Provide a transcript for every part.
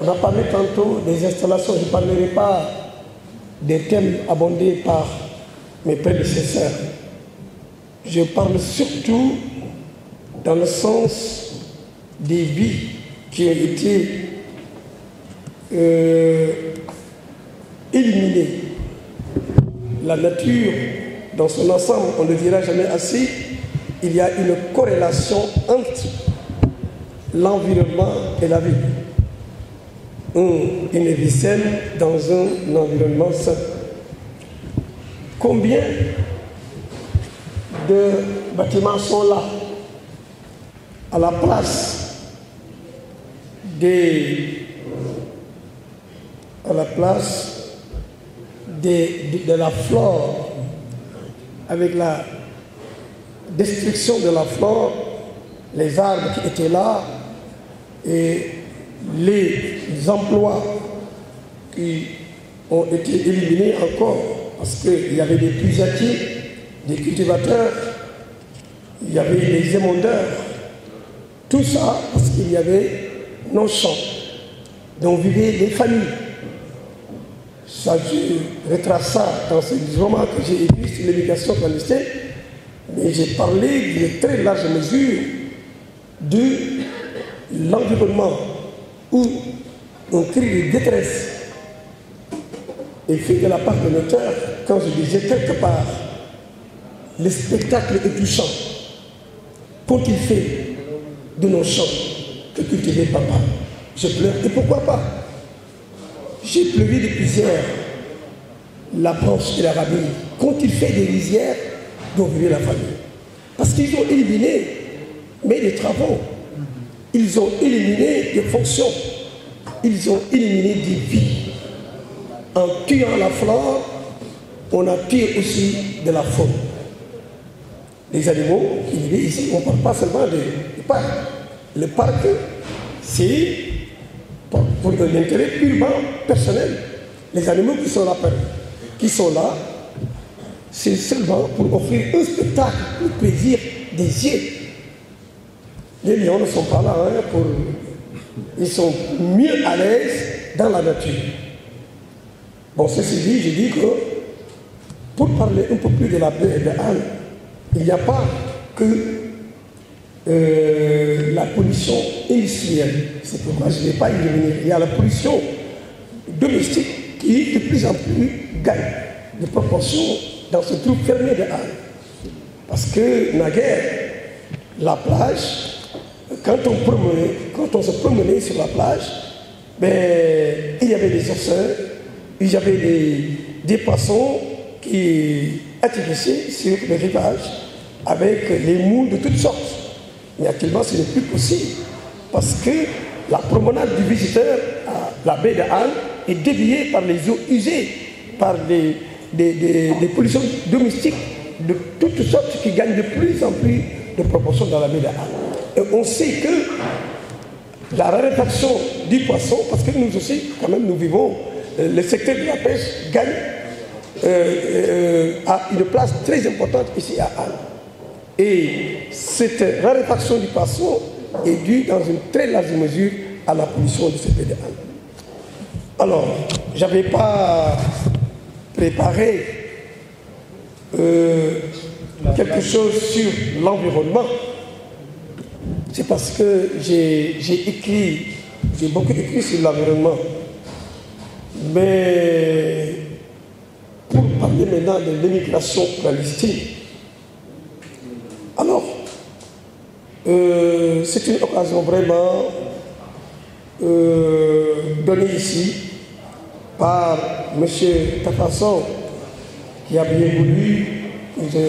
On a parlé tantôt des installations. Je ne parlerai pas des thèmes abordés par mes prédécesseurs. Je parle surtout dans le sens des vies qui ont été éliminées. La nature, dans son ensemble, on ne le dira jamais assez, il y a une corrélation entre l'environnement et la vie. Une vie saine dans un environnement sain. Combien de bâtiments sont là à la place de la flore, avec la destruction de la flore, les arbres qui étaient là et les emplois qui ont été éliminés encore parce qu'il y avait des puisatiers, des cultivateurs, il y avait des émondeurs, tout ça parce qu'il y avait nos champs dont vivaient les familles. Ça, je retrace ça dans ce roman que j'ai écrit sur l'émigration clandestine, mais j'ai parlé d'une très large mesure de l'environnement où on crie de détresse et fait de la part de l'auteur, quand je disais quelque part, le spectacle est touchant. Qu'ont-il fait de nos champs que cultivait papa? Je pleure, et pourquoi pas? J'ai pleuré depuis hier la branche et la ramille. Qu'ont-ils fait des rizières dont vivait la famille? Parce qu'ils ont éliminé, mais des travaux, ils ont éliminé des fonctions, ils ont éliminé des vies. En tuant la flore, on a tué aussi de la faune. Les animaux qui vivent ici, on ne parle pas seulement du parc. Le parc, c'est pour l'intérêt purement personnel. Les animaux qui sont là, c'est seulement pour offrir un spectacle, le plaisir des yeux. Les lions ne sont pas là ils sont mieux à l'aise dans la nature. Bon, ceci dit, je dis que pour parler un peu plus de la baie de Hann, il n'y a pas que la pollution industrielle. C'est pourquoi je ne vais pas y revenir. Il y a la pollution domestique qui de plus en plus gagne de proportions dans ce trou fermé de Hann. Parce que naguère, la plage, quand on se promenait sur la plage, ben, il y avait des oursins, il y avait des poissons qui atterrissaient sur le rivage avec les moules de toutes sortes. Mais actuellement, ce n'est plus possible parce que la promenade du visiteur à la baie de Hann est déviée par les eaux usées, par des pollutions domestiques de toutes sortes qui gagnent de plus en plus de proportions dans la baie de Hann. Et on sait que la raréfaction du poisson, parce que nous aussi, quand même, nous vivons, le secteur de la pêche gagne a une place très importante ici à Hann. Et cette raréfaction du poisson est due dans une très large mesure à la pollution de cette baie de Hann. Alors, je n'avais pas préparé quelque chose sur l'environnement. C'est parce que j'ai beaucoup écrit sur l'environnement. Mais pour parler maintenant de l'immigration clandestine, alors, c'est une occasion vraiment donnée ici par M. Tafasson, qui a bien voulu que je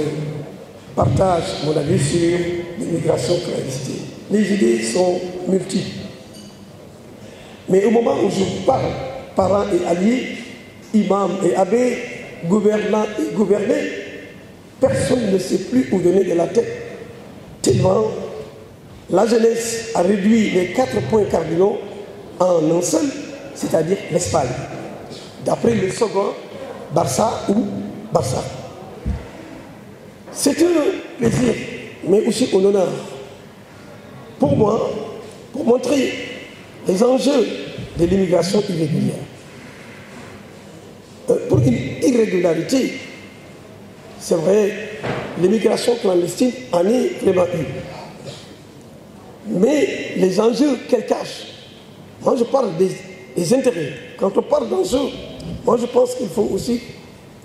partage mon avis sur l'immigration clandestine. Les idées sont multiples. Mais au moment où je parle, parents et alliés, imams et abbés, gouvernants et gouvernés, personne ne sait plus où donner de la tête. Tellement la jeunesse a réduit les 4 points cardinaux en un seul, c'est-à-dire l'Espagne. D'après le second, Barça ou Barça. C'est un plaisir, mais aussi un honneur pour moi, pour montrer les enjeux de l'immigration irrégulière. Pour une irrégularité, c'est vrai, l'immigration clandestine en est vraiment une. Mais les enjeux qu'elle cache, moi je parle des intérêts. Quand on parle d'enjeux, moi je pense qu'il faut aussi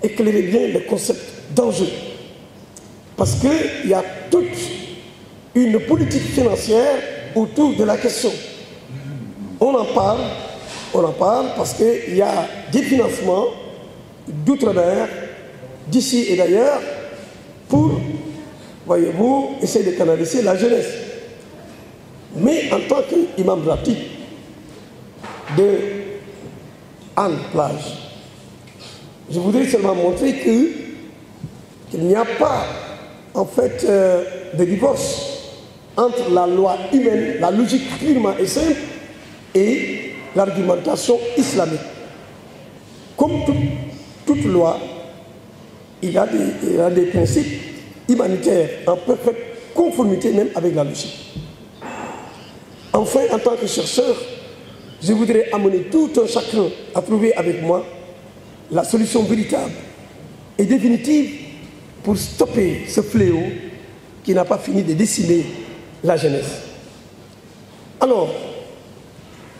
éclairer bien le concept d'enjeu. Parce qu'il y a toute une politique financière autour de la question. On en parle parce qu'il y a des financements d'outre-mer, d'ici et d'ailleurs, pour, voyez-vous, essayer de canaliser la jeunesse. Mais en tant qu'imam ratib de Hann Plage, je voudrais seulement montrer qu'il n'y a pas, en fait, de divorce entre la loi humaine, la logique purement et simple, et l'argumentation islamique. Comme toute loi, il y a des principes humanitaires en parfaite conformité même avec la logique. Enfin, en tant que chercheur, je voudrais amener tout un chacun à trouver avec moi la solution véritable et définitive pour stopper ce fléau qui n'a pas fini de décimer la jeunesse. Alors,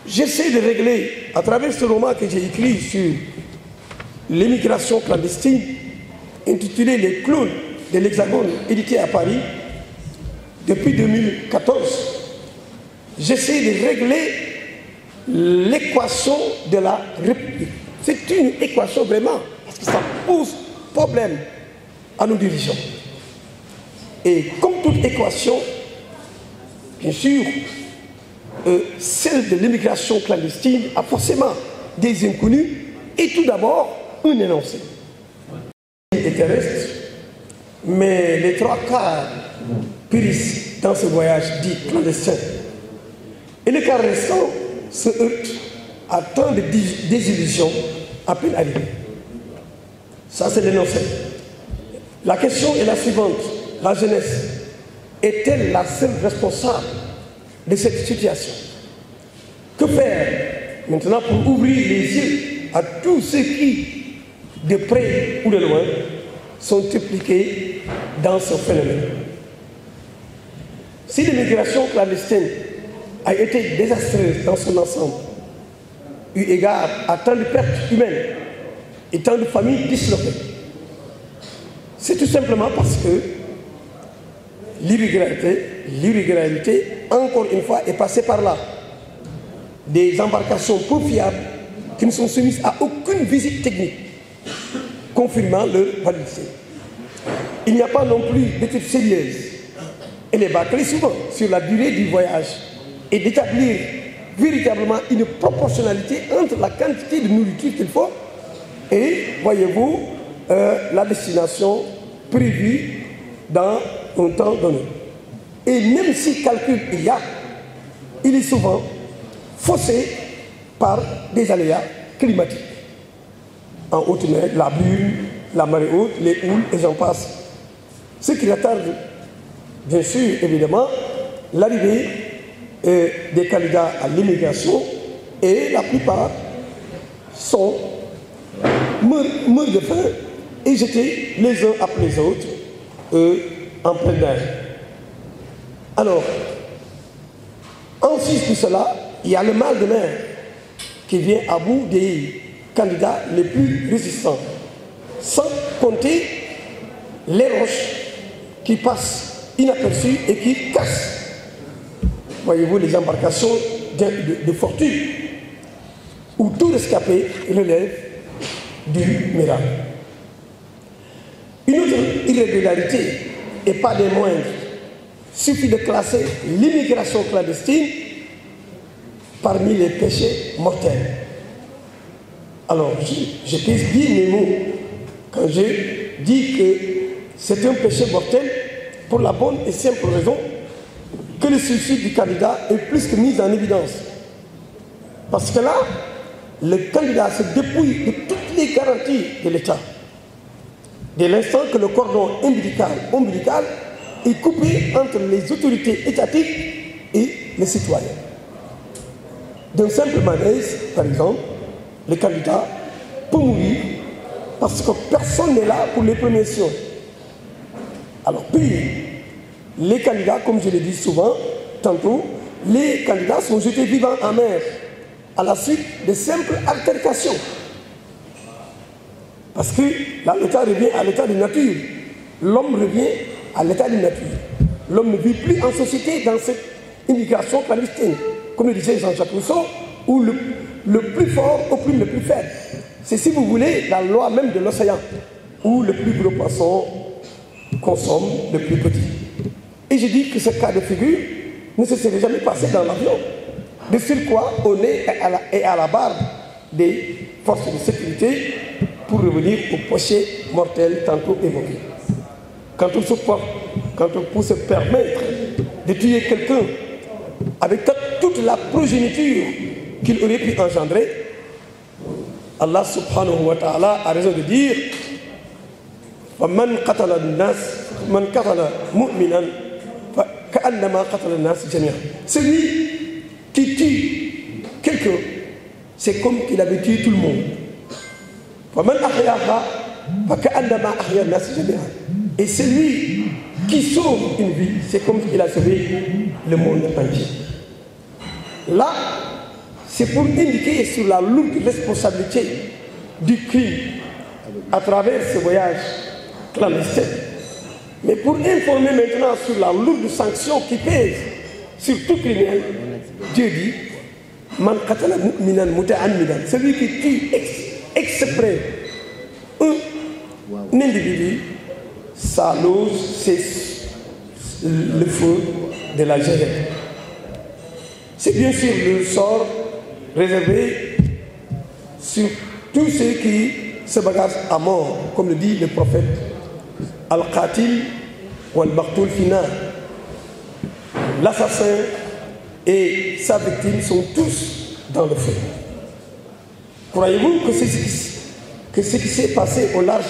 j'essaie de régler, à travers ce roman que j'ai écrit sur l'immigration clandestine, intitulé Les clowns de l'Hexagone, édité à Paris, depuis 2014, j'essaie de régler l'équation de la République. C'est une équation vraiment, parce que ça pose problème à nos dirigeants. Et comme toute équation, bien sûr, celle de l'immigration clandestine a forcément des inconnus et tout d'abord un énoncé. Il est terrestre, mais les 3/4 périssent dans ce voyage dit clandestin. Et le quart restant se heurte à tant de désillusions à peine arrivées. Ça, c'est l'énoncé. La question est la suivante. La jeunesse est-elle la seule responsable de cette situation? Que faire maintenant pour ouvrir les yeux à tous ceux qui, de près ou de loin, sont impliqués dans ce phénomène? Si l'immigration clandestine a été désastreuse dans son ensemble, eu égard à tant de pertes humaines et tant de familles disloquées, c'est tout simplement parce que l'irrégularité, encore une fois, est passée par là. Des embarcations peu fiables qui ne sont soumises à aucune visite technique, confirmant leur validité. Il n'y a pas non plus d'études sérieuses. Elle est bâclée souvent sur la durée du voyage et d'établir véritablement une proportionnalité entre la quantité de nourriture qu'il faut et, voyez-vous, la destination prévue dans un temps donné. Et même si calcul il y a, il est souvent faussé par des aléas climatiques. En haute mer, la brume, la marée haute, les houles et j'en passe. Ce qui retarde, bien sûr, évidemment, l'arrivée des candidats à l'immigration et la plupart sont morts de faim et jetés les uns après les autres en plein air. Alors, en sus de cela, il y a le mal de mer qui vient à bout des candidats les plus résistants, sans compter les roches qui passent inaperçues et qui cassent, voyez-vous, les embarcations de fortune, où tout rescapé relève du miracle. Une autre irrégularité, et pas des moindres, suffit de classer l'immigration clandestine parmi les péchés mortels. Alors, je pèse bien mes mots quand je dis que c'est un péché mortel pour la bonne et simple raison que le suicide du candidat est plus que mis en évidence. Parce que là, le candidat se dépouille de toutes les garanties de l'État. Dès l'instant que le cordon ombilical est coupé entre les autorités étatiques et les citoyens. d'un simple malaise, par exemple, le candidat peut mourir parce que personne n'est là pour les premiers soins. Alors, puis, les candidats, comme je le dis souvent, tantôt, les candidats sont jetés vivants en mer à la suite de simples altercations. Parce que là, l'État revient à l'état de nature. L'homme revient à l'état de nature. L'homme ne vit plus en société dans cette immigration clandestine. Comme le disait Jean-Jacques Rousseau, où le plus fort opprime le plus faible. C'est, si vous voulez, la loi même de l'océan, où le plus gros poisson consomme le plus petit. Et je dis que ce cas de figure ne se serait jamais passé dans l'avion. De surcroît, on est à la barre des forces de sécurité pour revenir au péché mortel tantôt évoqué. Quand on peut se permettre de tuer quelqu'un avec toute la progéniture qu'il aurait pu engendrer, Allah subhanahu wa ta'ala a raison de dire وَمَنْ قَتَلَ النَّاسِ مَنْ قَتَلَ مُؤْمِنًا فَكَأَنَّمَا قَتَلَ النَّاسِ جَمِيعًا. Celui qui tue quelqu'un, c'est comme qu'il avait tué tout le monde. وَمَنْ أَحْيَاهَا فَكَأَنَّمَا أَحْيَا النَّاسِ جَمِيعًا. Et celui qui sauve une vie, c'est comme qu'il a sauvé le monde entier. Là, c'est pour indiquer sur la lourde responsabilité du crime à travers ce voyage clandestin. Mais pour informer maintenant sur la lourde sanction qui pèse sur tout criminel, Dieu dit Man qatala mu'minan muta'ammidan, celui qui tue exprès un individu, sa loge, c'est le feu de la Jahannam. C'est bien sûr le sort réservé sur tous ceux qui se bagarrent à mort, comme le dit le prophète. Al-Qatil ou Al-Maqtul Fina. L'assassin et sa victime sont tous dans le feu. Croyez-vous que ce qui s'est passé au large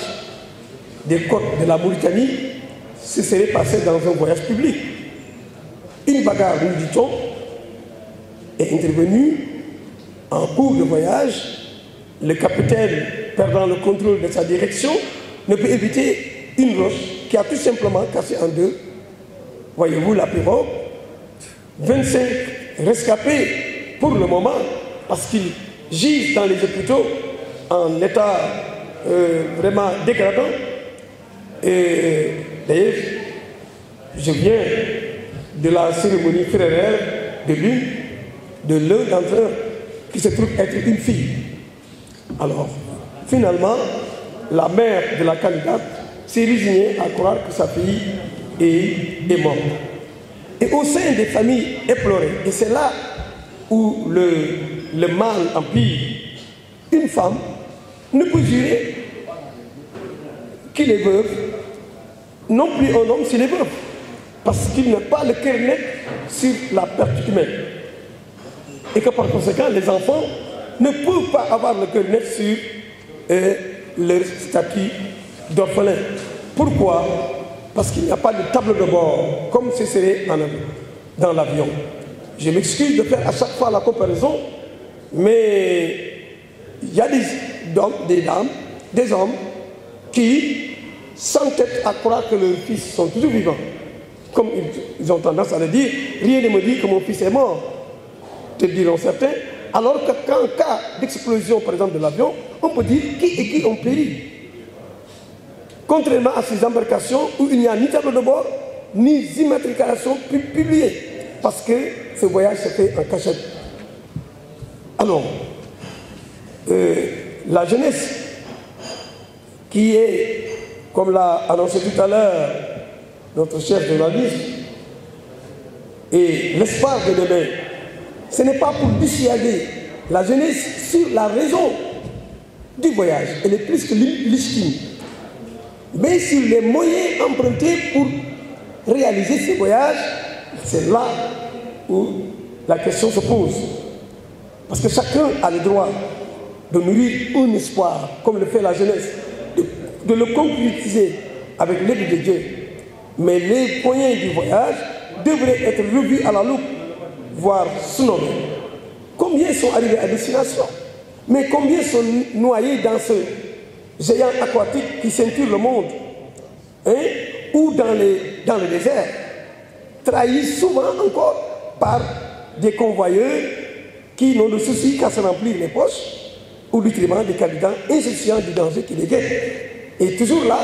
des côtes de la Mauritanie se serait passé dans un voyage public? Une bagarre, nous dit-on, est intervenue en cours de voyage. Le capitaine, perdant le contrôle de sa direction, ne peut éviter une roche qui a tout simplement cassé en deux. Voyez-vous la pirogue? 25 rescapés pour le moment, parce qu'ils gisent dans les hôpitaux en état vraiment dégradant. Et d'ailleurs, je viens de la cérémonie funéraire de l'un d'entre eux qui se trouve être une fille. Alors, finalement, la mère de la candidate s'est résignée à croire que sa fille est morte. Et au sein des familles éplorées, et c'est là où le mal empire, une femme ne peut jurer qu'il est veuf, non plus un homme s'il est veuf, parce qu'il n'a pas le cœur net sur la perte humaine. Et que par conséquent, les enfants ne peuvent pas avoir le cœur net sur leur statut d'orphelin. Pourquoi? Parce qu'il n'y a pas de tableau de bord, comme ce serait dans l'avion. Je m'excuse de faire à chaque fois la comparaison, mais il y a des dames, des hommes qui s'entêtent à croire que leurs fils sont toujours vivants. Comme ils ont tendance à le dire, rien ne me dit que mon fils est mort, te diront certains, alors qu'en cas d'explosion, par exemple, de l'avion, on peut dire qui et qui ont péri. Contrairement à ces embarcations où il n'y a ni tableau de bord, ni immatriculation publiée, parce que ce voyage se fait en cachette. Alors, la jeunesse, qui est, comme l'a annoncé tout à l'heure notre chef journaliste, et l'espoir de demain, ce n'est pas pour dissuader la jeunesse sur la raison du voyage, elle est plus que légitime, mais sur les moyens empruntés pour réaliser ce voyage. C'est là où la question se pose. Parce que chacun a le droit de nourrir un espoir, comme le fait la jeunesse, de le concrétiser avec l'aide de Dieu. Mais les moyens du voyage devraient être revus à la loupe, voire sous-nommés. Combien sont arrivés à destination? Mais combien sont noyés dans ce géant aquatique qui ceinture le monde, hein? Ou dans le désert, trahis souvent encore par des convoyeurs qui n'ont de souci qu'à se remplir les poches au détriment des candidats insouciants du danger qui les guette. Et toujours là,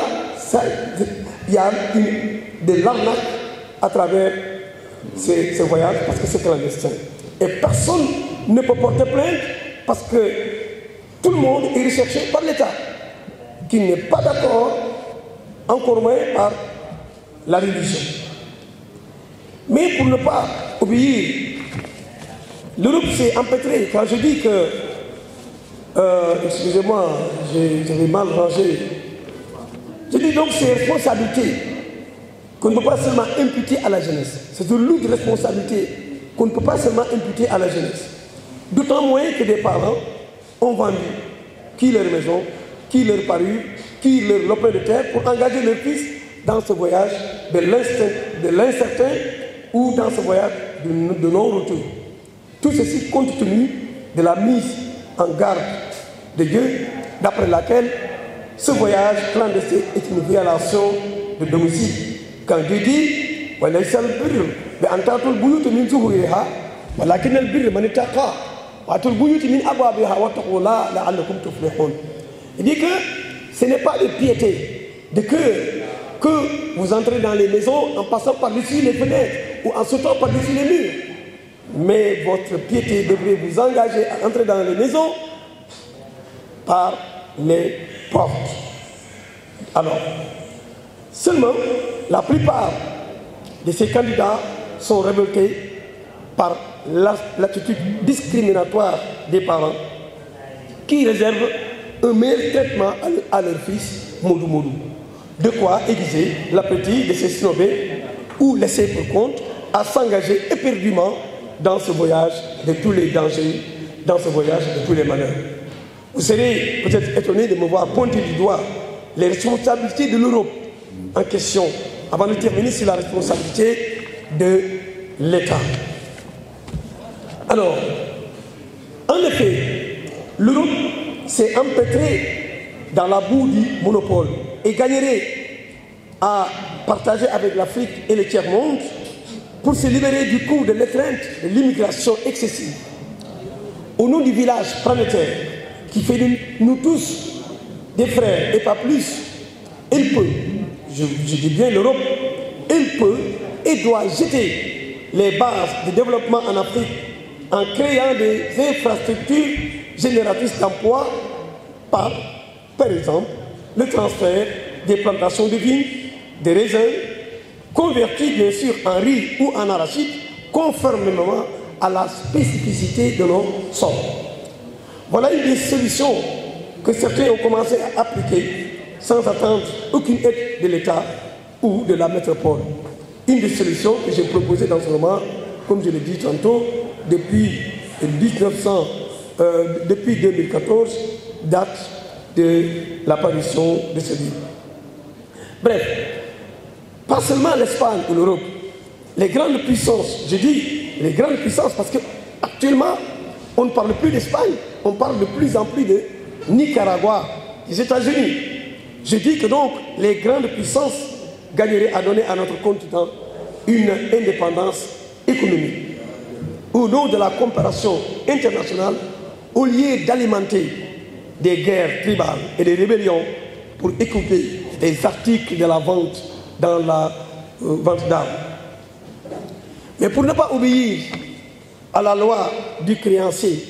il y a de l'arnaque à travers ces voyages parce que c'est clandestin. Et personne ne peut porter plainte parce que tout le monde est recherché par l'État, qui n'est pas d'accord, encore moins par la religion. Mais pour ne pas obéir, l'Europe s'est empêtrée. Quand je dis que, excusez-moi, j'avais mal rangé, je dis donc c'est responsabilité qu'on ne peut pas seulement imputer à la jeunesse. C'est une lourde responsabilité qu'on ne peut pas seulement imputer à la jeunesse. D'autant moins que des parents ont vendu qui leur maison, qui leur parure, qui leur lopin de terre pour engager leur fils dans ce voyage de l'incertain ou dans ce voyage de non-retour. Tout ceci compte tenu de la mise en garde de Dieu, d'après laquelle ce voyage clandestin est une violation de domicile. Quand Dieu dit, il dit que ce n'est pas de piété, de cœur, que vous entrez dans les maisons en passant par-dessus les fenêtres ou en sautant par-dessus les murs. Mais votre piété devrait vous engager à entrer dans les maisons par les portes. Alors, seulement, la plupart de ces candidats sont révoltés par l'attitude discriminatoire des parents qui réservent un meilleur traitement à leur fils Modou Modou. De quoi aiguiser l'appétit de ces snobés ou laisser pour compte à s'engager éperdument dans ce voyage de tous les dangers, dans ce voyage de tous les malheurs. Vous serez peut-être étonné de me voir pointer du doigt les responsabilités de l'Europe en question, avant de terminer sur la responsabilité de l'État. Alors, en effet, l'Europe s'est empêtrée dans la boue du monopole et gagnerait à partager avec l'Afrique et le tiers-monde pour se libérer du coup de l'étreinte de l'immigration excessive. Au nom du village planétaire qui fait de nous tous des frères et pas plus, elle peut, je dis bien l'Europe, elle peut et doit jeter les bases du développement en Afrique en créant des infrastructures génératrices d'emplois par exemple, le transfert des plantations de vignes, des raisins, convertis bien sûr en riz ou en arachide, conformément à la spécificité de nos sols. Voilà une des solutions que certains ont commencé à appliquer sans attendre aucune aide de l'État ou de la métropole. Une des solutions que j'ai proposées dans ce moment, comme je l'ai dit tantôt, depuis 2014, date de l'apparition de ce livre. Bref, pas seulement l'Espagne ou l'Europe, les grandes puissances, je dis les grandes puissances parce qu'actuellement, on ne parle plus d'Espagne, on parle de plus en plus de Nicaragua, des États-Unis. Je dis que donc les grandes puissances gagneraient à donner à notre continent une indépendance économique. Au nom de la coopération internationale, au lieu d'alimenter des guerres tribales et des rébellions pour écouper les articles de la vente dans la vente d'armes. Mais pour ne pas obéir à la loi du créancier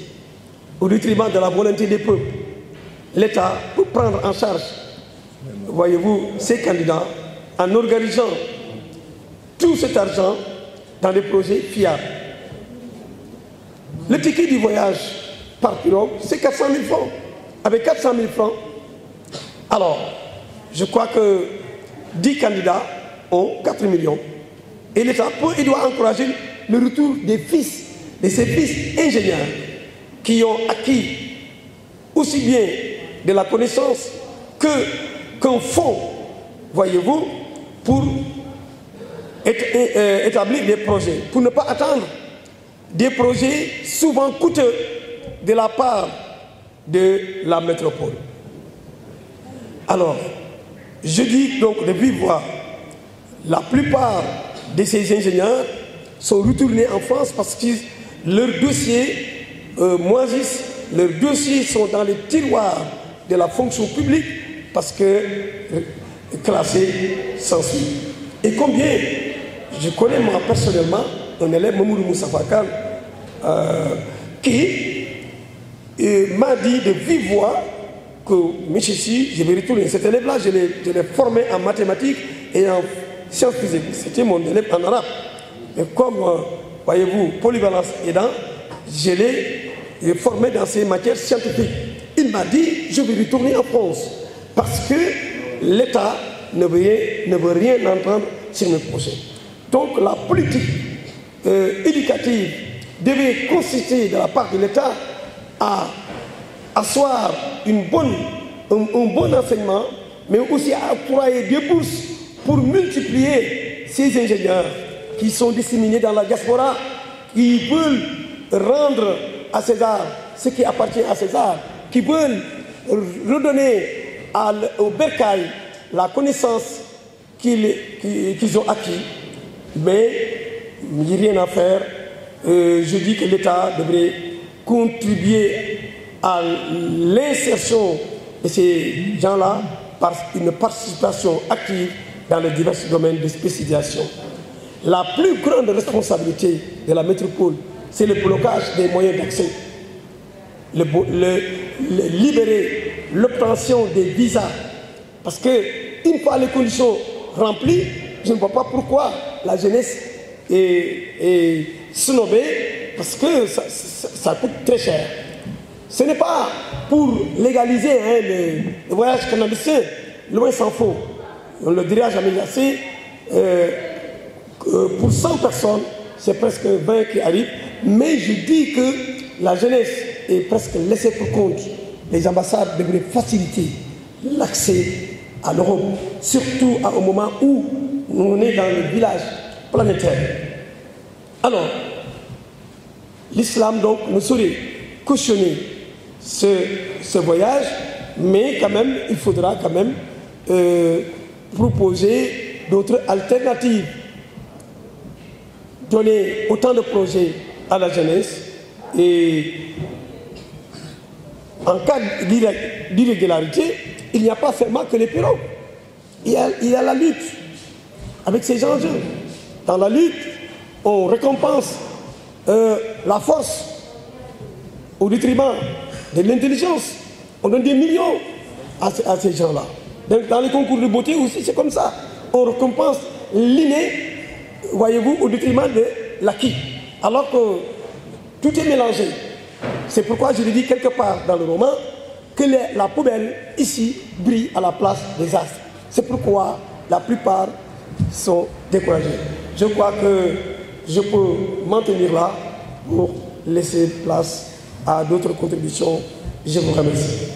au détriment de la volonté des peuples, l'État peut prendre en charge, voyez-vous, ces candidats en organisant tout cet argent dans des projets fiables. Le ticket du voyage par pirogue, c'est 400 000 francs. Avec 400 000 francs, alors, je crois que 10 candidats ont 4 millions. Et l'État peut et doit encourager le retour des fils, de ces fils ingénieurs qui ont acquis aussi bien de la connaissance qu'un fonds, voyez-vous, pour établir des projets, pour ne pas attendre des projets souvent coûteux de la part de la métropole. Alors, je dis donc de vive voix, la plupart de ces ingénieurs sont retournés en France parce que leurs dossiers moisissent, leurs dossiers sont dans les tiroirs de la fonction publique parce que classés sans suite. Et combien, je connais moi personnellement un élève, Mamoudou Moussa Fakal, qui m'a dit de vive voix que monsieur si, je vais retourner. Cet élève-là, je l'ai formé en mathématiques et en sciences physiques. C'était mon élève en arabe. Et comme, voyez-vous, polyvalence aidant, je l'ai formé dans ces matières scientifiques. Il m'a dit, je vais retourner en France parce que l'État ne veut rien entendre sur mes projets. Donc la politique éducative devait consister de la part de l'État à asseoir un bon enseignement, mais aussi à octroyer des bourses pour multiplier ces ingénieurs qui sont disséminés dans la diaspora, qui veulent rendre à César ce qui appartient à César, qui veulent redonner au bercail la connaissance qu'ils ont acquis, mais il n'y a rien à faire. Je dis que l'État devrait contribuer à l'insertion de ces gens-là par une participation active dans les divers domaines de spécialisation. La plus grande responsabilité de la métropole, c'est le blocage des moyens d'accès. Libérer l'obtention des visas. Parce qu'une fois les conditions remplies, je ne vois pas pourquoi la jeunesse est snobée, parce que ça coûte très cher. Ce n'est pas pour légaliser le voyage clandestin, loin s'en faut. On ne le dira jamais assez. Pour 100 personnes, c'est presque 20 qui arrivent. Mais je dis que la jeunesse est presque laissée pour compte. Les ambassades devraient faciliter l'accès à l'Europe, surtout au moment où on est dans le village planétaire. Alors, l'islam donc ne saurait cautionner ce voyage, mais quand même, il faudra quand même proposer d'autres alternatives. Donner autant de projets à la jeunesse et en cas d'irrégularité, il n'y a pas seulement que les pirogues. Il y a la lutte avec ces enjeux. Dans la lutte, on récompense la force au détriment de l'intelligence. On donne des millions à ces gens-là. Dans les concours de beauté aussi, c'est comme ça. On récompense l'inné, voyez-vous, au détriment de l'acquis. Alors que tout est mélangé. C'est pourquoi je le dis quelque part dans le roman que la poubelle ici brille à la place des astres. C'est pourquoi la plupart sont découragés. Je crois que je peux m'en tenir là pour laisser place à d'autres contributions. Je vous remercie.